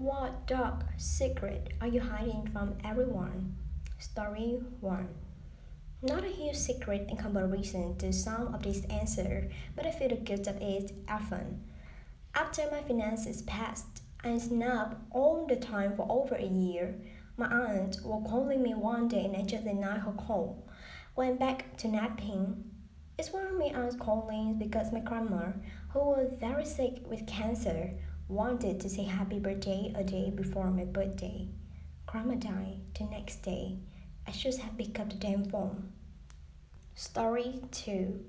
What dark secret are you hiding from everyone? Story 1. Not a huge secret in comparison to some of these answers, but I feel the guilt of it often. After my finances passed, I snapped all the time for over a year. My aunt was calling me one day and I just denied her call. Went back to napping. It's one of my aunt's callings because my grandma, who was very sick with cancer, wanted to say happy birthday a day before my birthday. Grandma died the next day. I should have picked up the damn phone. Story 2.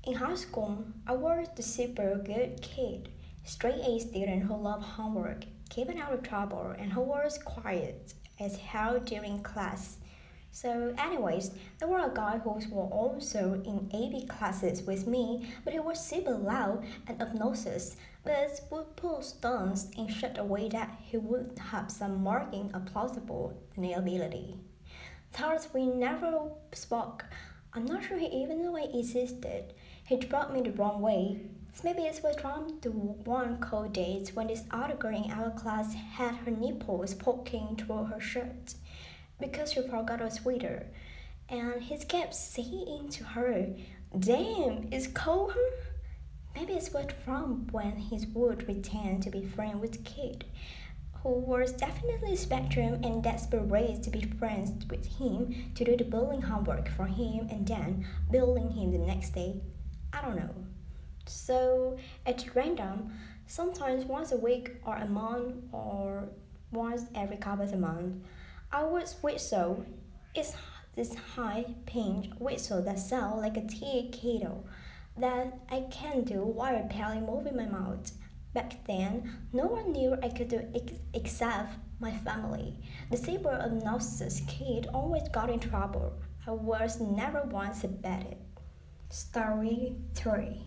In high school, I was the super good kid, straight A student who loved homework, keeping out of trouble, and who was quiet as hell during class. So, anyways, there was a guy who was also in AB classes with me, but he was super loud and obnoxious, but would pull stunts in such a way that he would have some marking of plausible deniability. Thus, we never spoke. I'm not sure he even knew I existed. He dropped me the wrong way. Maybe it was from the one cold days when this other girl in our class had her nipples poking through her shirt because she forgot a sweater. And he kept saying to her, "Damn, it's cold, huh?" Maybe it was from when he would pretend to be friends with the kid, who was definitely spectrum and desperate to be friends with him to do the bullying homework for him and then bullying him the next day. I don't know. So at random, sometimes once a week or a month or once every couple of months, I would whistle. It's this high pitched whistle that sounds like a tea kettle that I can do while barely moving my mouth. Back then, no one knew I could do it except my family. The super obnoxious kid always got in trouble. I was never once abetted. Story 3.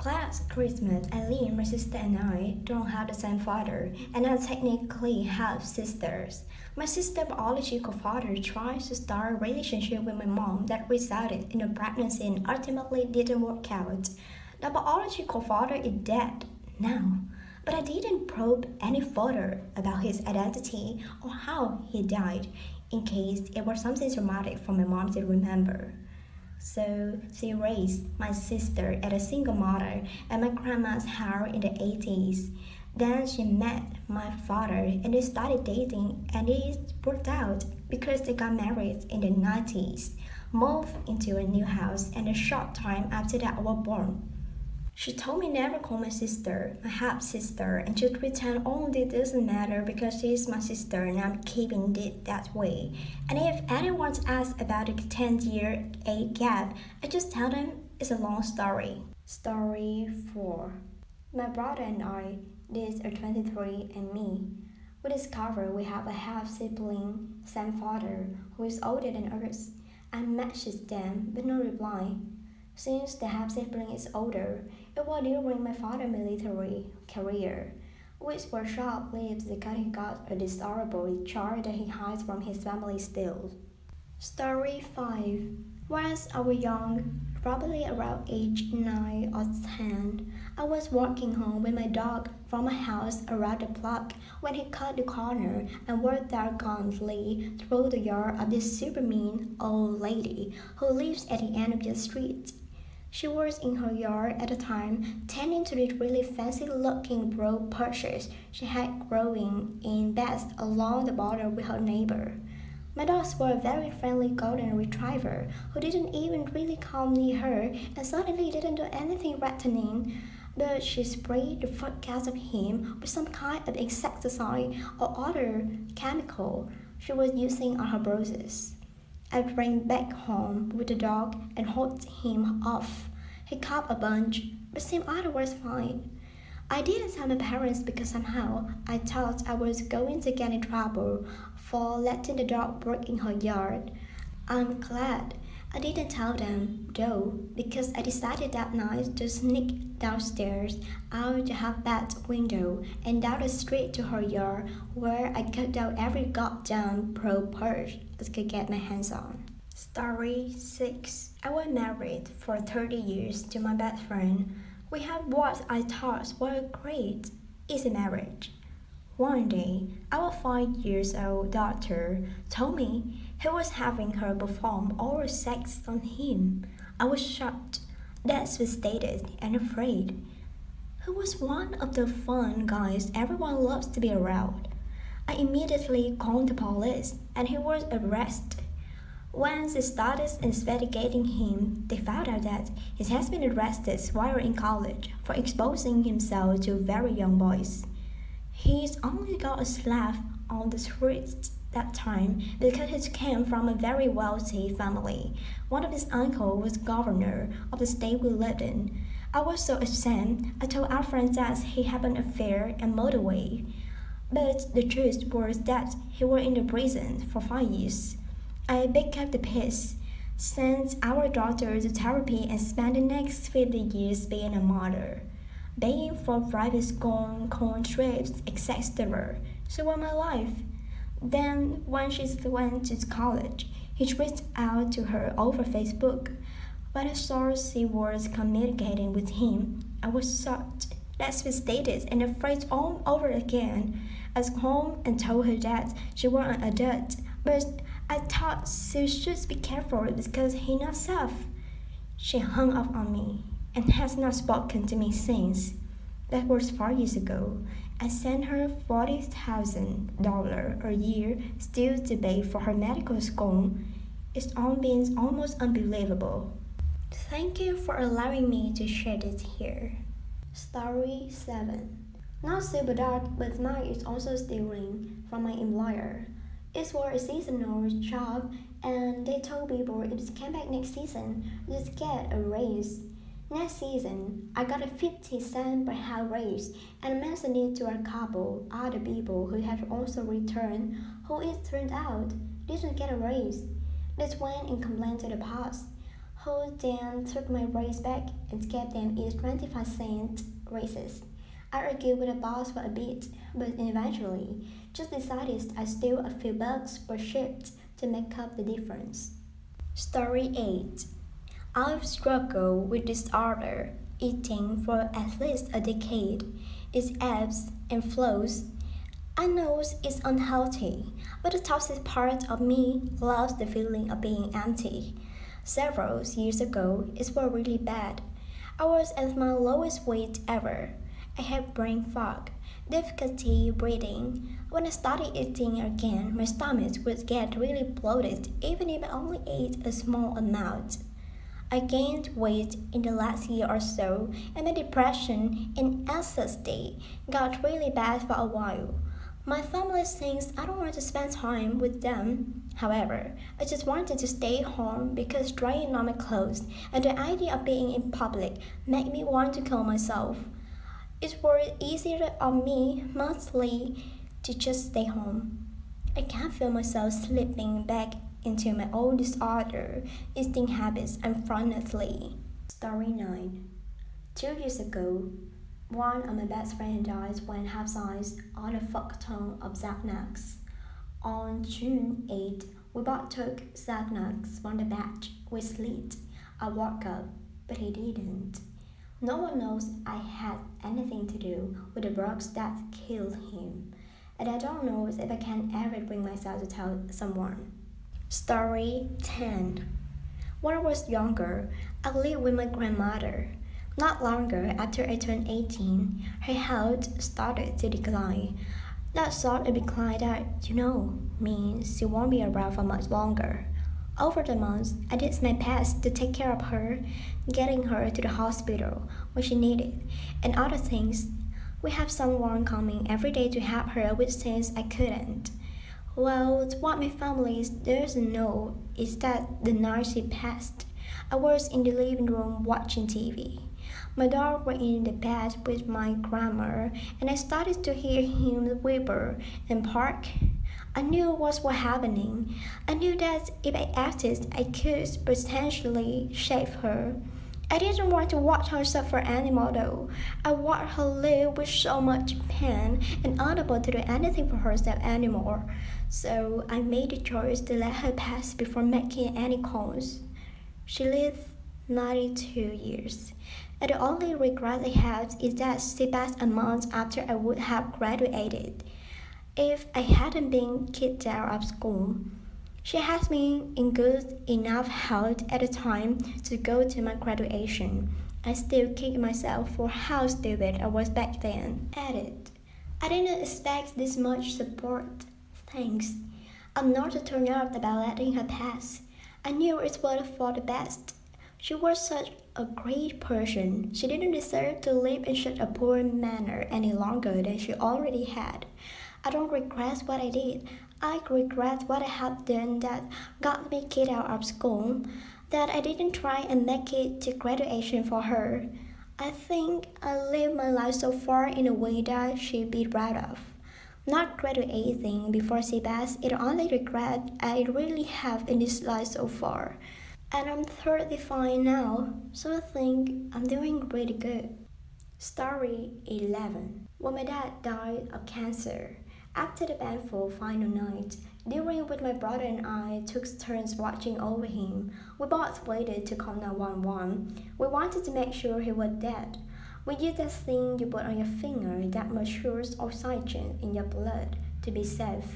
Last Christmas, Eileen, my sister, and I don't have the same father, and are technically half sisters. My sister's biological father tried to start a relationship with my mom that resulted in a pregnancy and ultimately didn't work out. The biological father is dead now, but I didn't probe any further about his identity or how he died, in case it was something traumatic for my mom to remember. So she raised my sister as a single mother at my grandma's house in the 80s. Then she met my father and they started dating and it worked out because they got married in the 90s, moved into a new house and a short time after that I was born. She told me never call my sister my half sister and should pretend only it doesn't matter because she's my sister and I'm keeping it that way. And if anyone asks about the 10-year age gap, I just tell them it's a long story. Story 4. My brother and I did a 23 and me. We discovered we have a half sibling, same father, who is older than us. I messaged them but no reply. Since the half sibling is older, it was during my father's military career, which was short-lived because he got a dishonorable charge that he hides from his family still. Story 5. Once I was young, probably around age 9 or 10, I was walking home with my dog from a house around the block when he cut the corner and walked diagonally through the yard of this super mean old lady who lives at the end of the street. She was in her yard at the time, tending to the really fancy-looking broad bushes she had growing in beds along the border with her neighbor. My dogs were a very friendly golden retriever who didn't even really come near her and certainly didn't do anything threatening, but she sprayed the fuck out of him with some kind of insecticide or other chemical she was using on her bruises. I ran back home with the dog and hauled him off. He coughed a bunch, but seemed otherwise fine. I didn't tell my parents because somehow I thought I was going to get in trouble for letting the dog work in her yard. I'm glad I didn't tell them, though, because I decided that night to sneak downstairs out the half-bath window and down the street to her yard where I cut out every goddamn pro-purse I could get my hands on. Story 6. I was married for 30 years to my best friend. We had what I thought was a great, easy marriage. One day, our 5 years old daughter told me he was having her perform oral sex on him. I was shocked, devastated, and afraid. He was one of the fun guys everyone loves to be around. I immediately called the police and he was arrested. When they started investigating him, they found out that he has been arrested while in college for exposing himself to very young boys. He's only got a slap on the wrist that time because he came from a very wealthy family. One of his uncles was governor of the state we lived in. I was so ashamed. I told our friends that he had an affair and moved away. But the truth was that he was in the prison for 5 years. I picked up the piece, sent our daughter to therapy, and spent the next 50 years being a mother, paying for private school, corn trips, etc. She was my life. Then, when she went to college, he reached out to her over Facebook. When I saw she was communicating with him, I was shocked, devastated, and afraid all over again. I was home and told her that she was an adult, but I thought she should be careful because he's not safe. She hung up on me and has not spoken to me since. That was 4 years ago. I sent her $40,000 a year still to pay for her medical school. It's all been almost unbelievable. Thank you for allowing me to share this here. Story 7. Not super dark, but mine is also stealing from my employer. It was a seasonal job, and they told people if they came back next season, just get a raise. Next season, I got a 50 cent per hour raise and mentioned it to a couple other people who had also returned, who it turned out didn't get a raise. They went and complained to the boss, who then took my raise back and gave them each 25-cent raises. I argued with the boss for a bit, but eventually just decided I'd steal a few bucks per shift to make up the difference. Story 8. I've struggled with disorder eating for at least a decade. Its ebbs and flows. I know it's unhealthy, but the toxic part of me loves the feeling of being empty. Several years ago, it was really bad. I was at my lowest weight ever. I had brain fog, difficulty breathing. When I started eating again, my stomach would get really bloated even if I only ate a small amount. I gained weight in the last year or so, and my depression and anxiety got really bad for a while. My family thinks I don't want to spend time with them. However, I just wanted to stay home because drying on my clothes and the idea of being in public made me want to kill myself. It was easier on me monthly to just stay home. I can't feel myself slipping back into my old disorder eating habits unfortunately. Story 9. 2 years ago, one of my best friends died when half-size on a fuck ton of Xanax. On June 8, we both took Xanax from the batch we slit. I woke up, but he didn't. No one knows I had anything to do with the drugs that killed him, and I don't know if I can ever bring myself to tell someone. Story 10. When I was younger, I lived with my grandmother. Not longer after I turned 18, her health started to decline. That sort of decline that, means she won't be around for much longer. Over the months, I did my best to take care of her, getting her to the hospital when she needed, and other things. We have someone coming every day to help her with things I couldn't. Well, what my family doesn't know is that the night she passed, I was in the living room watching TV. My dog was in the bed with my grandma, and I started to hear him whimper and bark. I knew what was happening. I knew that if I acted, I could potentially save her. I didn't want to watch her suffer anymore though. I watched her live with so much pain and unable to do anything for herself anymore. So I made the choice to let her pass before making any calls. She lived 92 years. And the only regret I had is that she passed a month after I would have graduated. If I hadn't been kicked out of school, she had me in good enough health at the time to go to my graduation. I still kick myself for how stupid I was back then. Added, I didn't expect this much support. Thanks. I'm not turned out about letting her pass. I knew it was for the best. She was such a great person. She didn't deserve to live in such a poor manner any longer than she already had. I don't regret what I did. I regret what I have done that got me kicked out of school, that I didn't try and make it to graduation for her. I think I lived my life so far in a way that she'd be proud of. Not graduating before she passed is the only regret I really have in this life so far. And I'm 35 now, so I think I'm doing pretty good. Story 11. When my dad died of cancer, after the painful final night, during which my brother and I took turns watching over him, we both waited to call 911. We wanted to make sure he was dead. We used that thing you put on your finger that measures oxygen in your blood to be safe.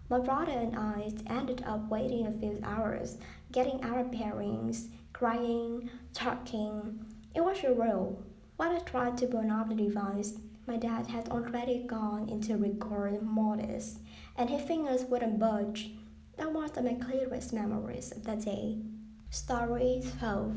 My brother and I ended up waiting a few hours, getting our bearings, crying, talking. It was surreal. When I tried to burn off the device, my dad had already gone into record modus, and his fingers wouldn't budge. That was one of my clearest memories of that day. Story 12.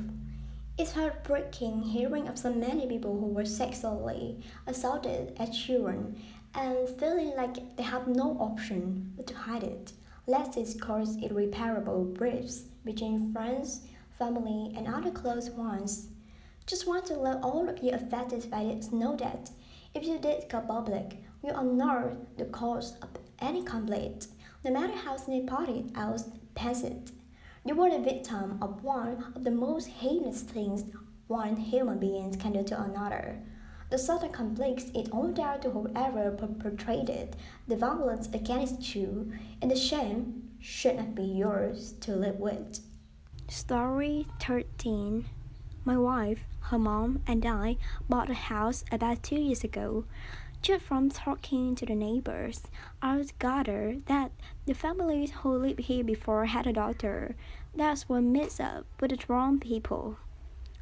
It's heartbreaking hearing of so many people who were sexually assaulted as children and feeling like they have no option but to hide it, lest it cause irreparable breaches between friends, family, and other close ones. Just want to let all of you affected by this know that if you did go public, you are not the cause of any conflict, no matter how anybody else pass it. You were the victim of one of the most heinous things one human being can do to another. The sudden conflict is all down to whoever perpetrated the violence against you, and the shame should not be yours to live with. Story 13. My wife, her mom, and I bought a house about 2 years ago. Just from talking to the neighbors, I was gathered that the families who lived here before had a daughter. That's what mixed up with the wrong people.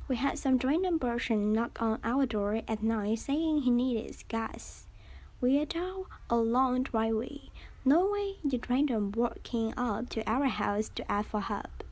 We had some random person knock on our door at night saying he needed gas. We are down a long driveway. No way the random walking up to our house to ask for help.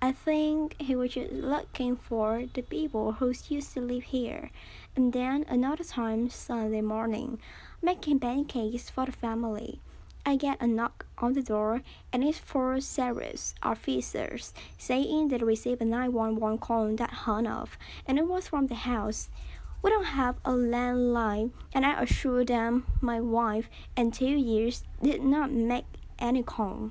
I think he was just looking for the people who used to live here. And then another time, Sunday morning, making pancakes for the family. I get a knock on the door, and it's for service officers saying they received a 911 call that hung off, and it was from the house. We don't have a landline, and I assure them my wife and 2 years did not make any call.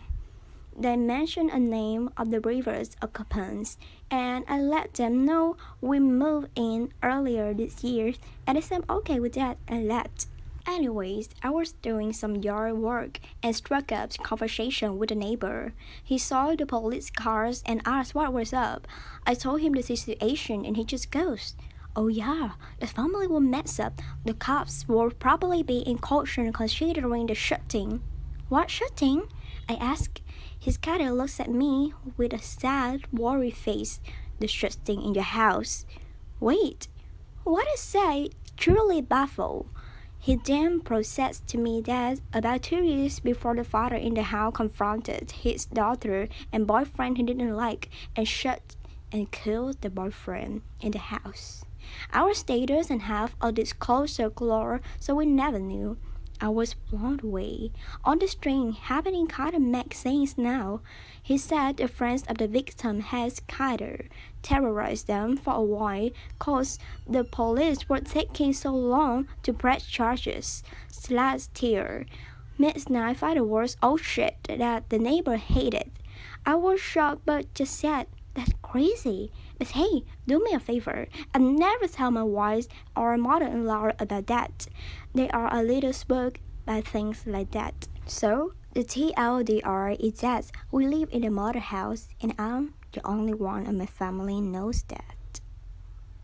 They mentioned a name of the previous occupants, and I let them know we moved in earlier this year, and they seemed okay with that and left. Anyways, I was doing some yard work and struck up conversation with a neighbor. He saw the police cars and asked what was up. I told him the situation, and he just goes, "Oh yeah, the family will mess up. The cops will probably be in caution considering the shooting." "What shooting?" I asked. His cat looks at me with a sad, worried face. "The shooting in your house." Wait, what I say truly baffled. He then processed to me that about 2 years before the father in the house confronted his daughter and boyfriend he didn't like and shot and killed the boyfriend in the house. Our status and have a disclosure clause, so we never knew. I was blown away. On the string, happening kinda makes sense now. He said the friends of the victim has kinda terrorized them for a while cause the police were taking so long to press charges. Last year, midnight fireworks, oh shit, that the neighbor hated. I was shocked but just said, "That's crazy. But hey, do me a favor and never tell my wife or mother-in-law about that. They are a little spooked by things like that." So, the TLDR is that we live in a mother house and I'm the only one of my family knows that.